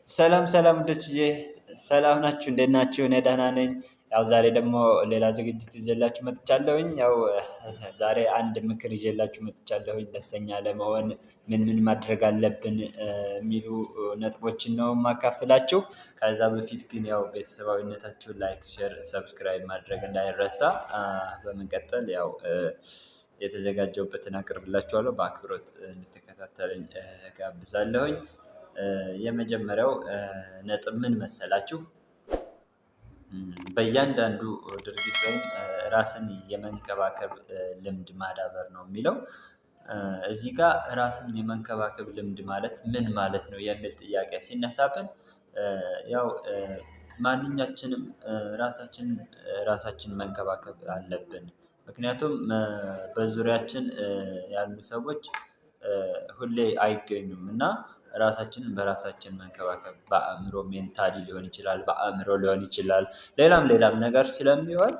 ሰላም ሰላም ውዶችዬ፣ ሰላም ናችሁ? እንዴት ናችሁ? እኔ ደህና ነኝ። ያው ዛሬ ደግሞ ሌላ ዝግጅት ይዤላችሁ መጥቻለሁኝ። ዛሬ አንድ ምክር ይዤላችሁ መጥቻለሁኝ። ደስተኛ ለመሆን ምን ምን ማድረግ አለብን የሚሉ ነጥቦችን ነው የማካፍላችሁ። ከዛ በፊት ግን ያው ቤተሰባዊነታችሁን ላይክ፣ ሼር፣ ሰብስክራይብ ማድረግ እንዳይረሳ። በመቀጠል ያው የተዘጋጀሁበትን አቅርብላችኋለሁ። በአክብሮት እንድትከታተሉኝ ጋብዛለሁኝ። የመጀመሪያው ነጥብ ምን መሰላችሁ? በእያንዳንዱ ድርጊት ወይም ራስን የመንከባከብ ልምድ ማዳበር ነው የሚለው። እዚህ ጋር ራስን የመንከባከብ ልምድ ማለት ምን ማለት ነው የሚል ጥያቄ ሲነሳብን ያው ማንኛችንም ራሳችን መንከባከብ አለብን። ምክንያቱም በዙሪያችን ያሉ ሰዎች ሁሌ አይገኙም እና ራሳችንን በራሳችን መንከባከብ በአእምሮ ሜንታሊ ሊሆን ይችላል፣ በአእምሮ ሊሆን ይችላል፣ ሌላም ነገር ስለሚሆን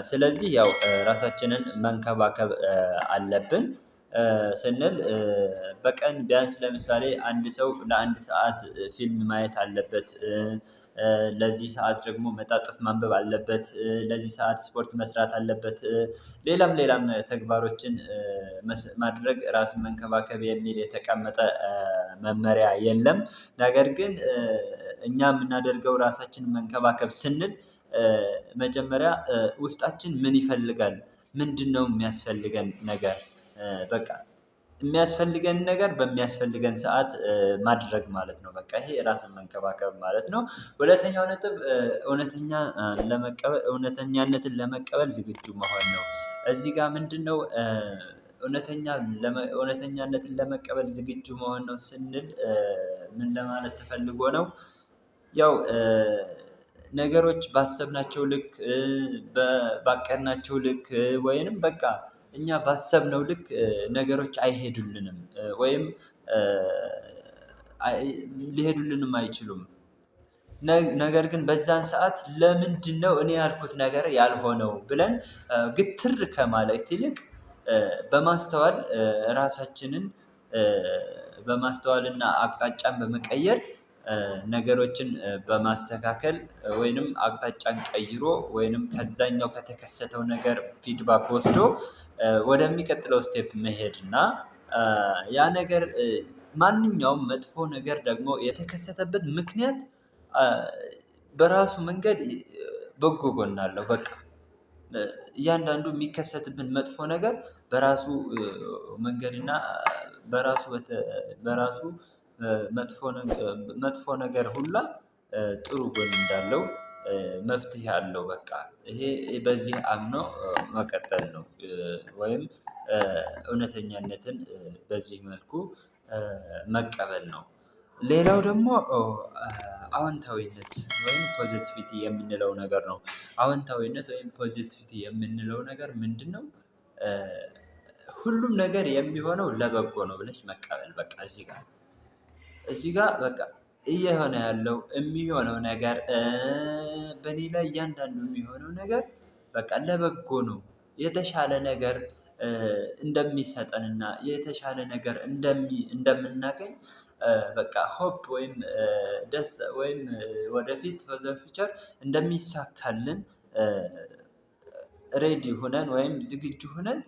ስለዚህ ያው ራሳችንን መንከባከብ አለብን። ስንል በቀን ቢያንስ ለምሳሌ አንድ ሰው ለአንድ ሰዓት ፊልም ማየት አለበት። ለዚህ ሰዓት ደግሞ መጣጥፍ ማንበብ አለበት። ለዚህ ሰዓት ስፖርት መስራት አለበት። ሌላም ተግባሮችን ማድረግ ራስን መንከባከብ የሚል የተቀመጠ መመሪያ የለም። ነገር ግን እኛ የምናደርገው ራሳችንን መንከባከብ ስንል መጀመሪያ ውስጣችን ምን ይፈልጋል? ምንድነው የሚያስፈልገን ነገር? በቃ የሚያስፈልገን ነገር በሚያስፈልገን ሰዓት ማድረግ ማለት ነው። በቃ ይሄ ራስን መንከባከብ ማለት ነው። ሁለተኛው ነጥብ እውነተኛነትን ለመቀበል ዝግጁ መሆን ነው። እዚህ ጋር ምንድነው እውነተኛነትን ለመቀበል ዝግጁ መሆን ነው ስንል ምን ለማለት ተፈልጎ ነው? ያው ነገሮች ባሰብናቸው ልክ ባቀድናቸው ልክ ወይንም በቃ እኛ ባሰብነው ልክ ነገሮች አይሄዱልንም ወይም ሊሄዱልንም አይችሉም። ነገር ግን በዛን ሰዓት ለምንድነው እኔ ያልኩት ነገር ያልሆነው ብለን ግትር ከማለት ይልቅ በማስተዋል ራሳችንን በማስተዋልና አቅጣጫን በመቀየር ነገሮችን በማስተካከል ወይንም አቅጣጫን ቀይሮ ወይንም ከዛኛው ከተከሰተው ነገር ፊድባክ ወስዶ ወደሚቀጥለው ስቴፕ መሄድ እና ያ ነገር ማንኛውም መጥፎ ነገር ደግሞ የተከሰተበት ምክንያት በራሱ መንገድ በጎ ጎን አለው። በቃ እያንዳንዱ የሚከሰትብን መጥፎ ነገር በራሱ መንገድ እና በራሱ መጥፎ ነገር ሁላ ጥሩ ጎን እንዳለው መፍትሄ አለው። በቃ ይሄ በዚህ አምኖ መቀጠል ነው። ወይም እውነተኛነትን በዚህ መልኩ መቀበል ነው። ሌላው ደግሞ አዎንታዊነት ወይም ፖዘቲቪቲ የምንለው ነገር ነው። አዎንታዊነት ወይም ፖዘቲቪቲ የምንለው ነገር ምንድነው? ሁሉም ነገር የሚሆነው ለበጎ ነው ብለሽ መቀበል። በቃ እዚህ ጋር በቃ እየሆነ ያለው የሚሆነው ነገር በእኔ ላይ እያንዳንዱ የሚሆነው ነገር በቃ ለበጎ ነው። የተሻለ ነገር እንደሚሰጠንና የተሻለ ነገር እንደምናገኝ በቃ ሆፕ ወይም ወደፊት ፎር ፊውቸር እንደሚሳካልን ሬዲ ሆነን ወይም ዝግጁ ሆነን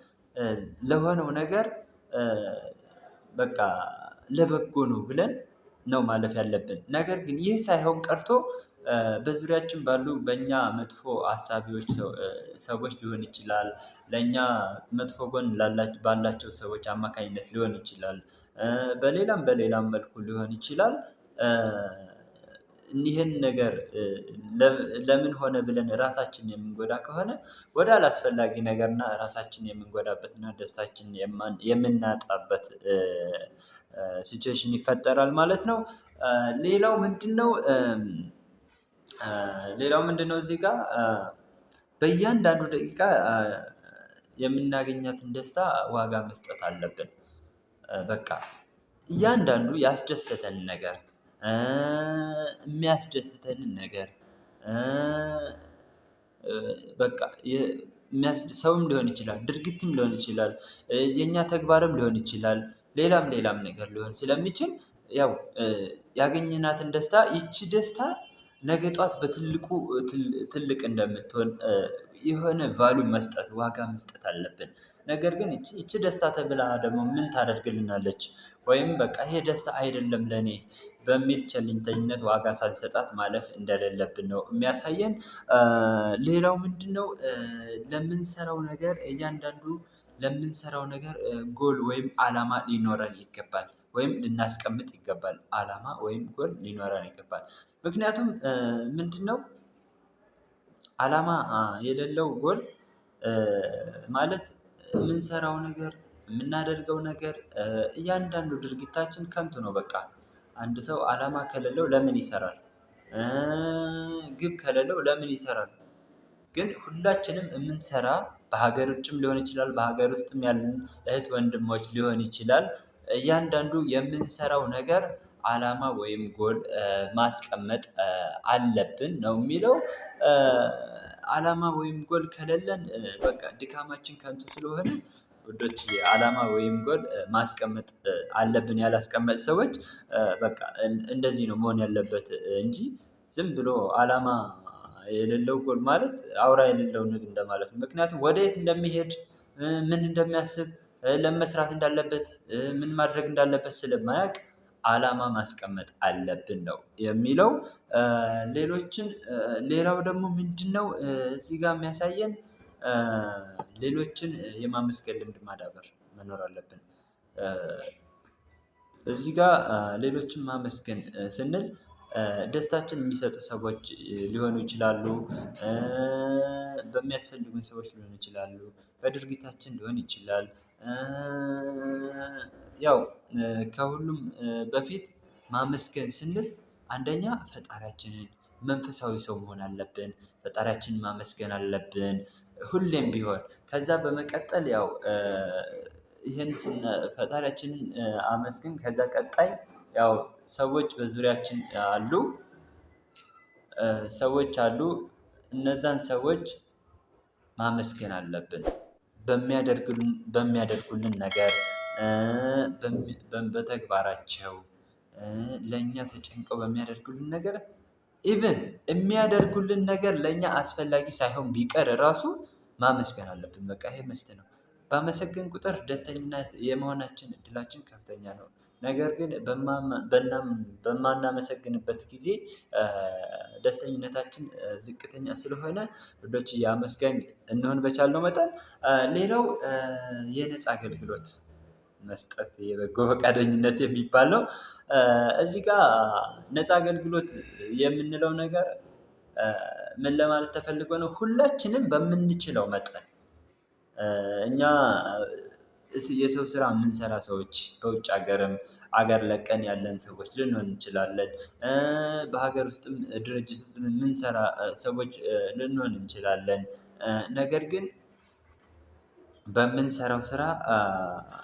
ለሆነው ነገር በቃ ለበጎ ነው ብለን ነው ማለፍ ያለብን። ነገር ግን ይህ ሳይሆን ቀርቶ በዙሪያችን ባሉ በእኛ መጥፎ አሳቢዎች ሰዎች ሊሆን ይችላል። ለእኛ መጥፎ ጎን ባላቸው ሰዎች አማካኝነት ሊሆን ይችላል። በሌላም መልኩ ሊሆን ይችላል። ይህን ነገር ለምን ሆነ ብለን ራሳችንን የምንጎዳ ከሆነ ወደ አላስፈላጊ ነገርና ራሳችንን የምንጎዳበትና ደስታችንን የምናጣበት ሲቹዌሽን ይፈጠራል ማለት ነው። ሌላው ምንድነው እዚህ ጋር በእያንዳንዱ ደቂቃ የምናገኛትን ደስታ ዋጋ መስጠት አለብን። በቃ እያንዳንዱ ያስደሰተን ነገር የሚያስደስተንን ነገር በቃ ሰውም ሊሆን ይችላል፣ ድርጊትም ሊሆን ይችላል፣ የኛ ተግባርም ሊሆን ይችላል፣ ሌላም ነገር ሊሆን ስለሚችል ያው ያገኘናትን ደስታ ይቺ ደስታ ነገ ጧት በትልቁ ትልቅ እንደምትሆን የሆነ ቫሉ መስጠት ዋጋ መስጠት አለብን። ነገር ግን ይቺ ደስታ ተብላ ደግሞ ምን ታደርግልናለች? ወይም በቃ ይሄ ደስታ አይደለም ለኔ በሚል ቸልተኝነት ዋጋ ሳልሰጣት ማለፍ እንደሌለብን ነው የሚያሳየን። ሌላው ምንድነው? ለምንሰራው ነገር እያንዳንዱ ለምንሰራው ነገር ጎል ወይም አላማ ሊኖረን ይገባል ወይም ልናስቀምጥ ይገባል አላማ ወይም ጎል ሊኖረን ይገባል። ምክንያቱም ምንድነው? አላማ የሌለው ጎል ማለት የምንሰራው ነገር የምናደርገው ነገር እያንዳንዱ ድርጊታችን ከንቱ ነው። በቃ አንድ ሰው አላማ ከሌለው ለምን ይሰራል? ግብ ከሌለው ለምን ይሰራል? ግን ሁላችንም የምንሰራ በሀገር ውጭም ሊሆን ይችላል በሀገር ውስጥም ያሉን እህት ወንድሞች ሊሆን ይችላል። እያንዳንዱ የምንሰራው ነገር አላማ ወይም ጎል ማስቀመጥ አለብን ነው የሚለው። አላማ ወይም ጎል ከሌለን በቃ ድካማችን ከንቱ ስለሆነ ውዶችዬ አላማ ወይም ጎል ማስቀመጥ አለብን። ያላስቀመጥ ሰዎች በቃ እንደዚህ ነው መሆን ያለበት እንጂ ዝም ብሎ አላማ የሌለው ጎል ማለት አውራ የሌለው ንብ እንደማለት ነው። ምክንያቱም ወደየት እንደሚሄድ ምን እንደሚያስብ ለምን መስራት እንዳለበት ምን ማድረግ እንዳለበት ስለማያውቅ አላማ ማስቀመጥ አለብን ነው የሚለው። ሌላው ደግሞ ምንድነው? እዚህ ጋር የሚያሳየን ሌሎችን የማመስገን ልምድ ማዳበር መኖር አለብን። እዚህ ጋር ሌሎችን ማመስገን ስንል ደስታችን የሚሰጡ ሰዎች ሊሆኑ ይችላሉ። በሚያስፈልጉን ሰዎች ሊሆኑ ይችላሉ በድርጊታችን ሊሆን ይችላል። ያው ከሁሉም በፊት ማመስገን ስንል አንደኛ ፈጣሪያችንን መንፈሳዊ ሰው መሆን አለብን ፈጣሪያችንን ማመስገን አለብን። ሁሌም ቢሆን ከዛ በመቀጠል ያው ይሄን ፈጣሪያችንን አመስግን ከዛ ቀጣይ ያው ሰዎች በዙሪያችን አሉ። ሰዎች አሉ እነዛን ሰዎች ማመስገን አለብን። በሚያደርጉልን ነገር በተግባራቸው ለእኛ ተጨንቀው በሚያደርጉልን ነገር ኢቭን የሚያደርጉልን ነገር ለእኛ አስፈላጊ ሳይሆን ቢቀር ራሱ ማመስገን አለብን። በቃ ይሄ መስት ነው። ባመሰገን ቁጥር ደስተኝነት የመሆናችን እድላችን ከፍተኛ ነው። ነገር ግን በማናመሰግንበት ጊዜ ደስተኝነታችን ዝቅተኛ ስለሆነ ውዶችዬ አመስጋኝ እንሆን በቻልነው መጠን። ሌላው የነፃ አገልግሎት መስጠት የበጎ ፈቃደኝነት የሚባል ነው። እዚህ ጋር ነፃ አገልግሎት የምንለው ነገር ምን ለማለት ተፈልጎ ነው? ሁላችንም በምንችለው መጠን እኛ የሰው ስራ የምንሰራ ሰዎች በውጭ ሀገርም ሀገር ለቀን ያለን ሰዎች ልንሆን እንችላለን። በሀገር ውስጥም ድርጅት ውስጥ የምንሰራ ሰዎች ልንሆን እንችላለን። ነገር ግን በምንሰራው ስራ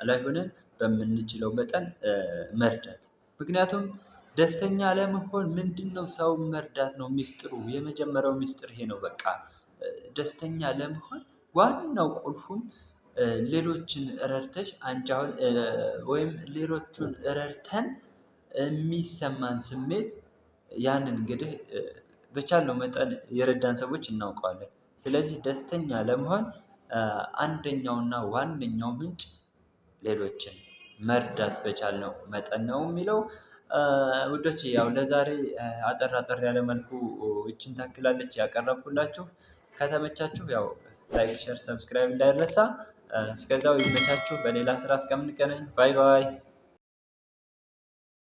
ላይ ሆነን በምንችለው መጠን መርዳት ምክንያቱም ደስተኛ ለመሆን ምንድነው ሰው መርዳት ነው ሚስጥሩ የመጀመሪያው ሚስጥር ይሄ ነው። በቃ ደስተኛ ለመሆን ዋናው ቁልፉም ሌሎችን ረድተሽ አንቺ አሁን ወይም ሌሎቹን ረድተን የሚሰማን ስሜት ያንን እንግዲህ በቻልነው መጠን የረዳን ሰዎች እናውቀዋለን። ስለዚህ ደስተኛ ለመሆን አንደኛውና ዋነኛው ምንጭ ሌሎችን መርዳት በቻልነው መጠን ነው የሚለው። ውዶቼ ያው ለዛሬ አጠር አጠር ያለ መልኩ ይቺን ታክላለች ያቀረብኩላችሁ። ከተመቻችሁ ያው ላይክ ሼር ሰብስክራይብ እንዳይረሳ። እስከዛው ይመቻችሁ። በሌላ ስራ እስከምንገናኝ ባይ ባይ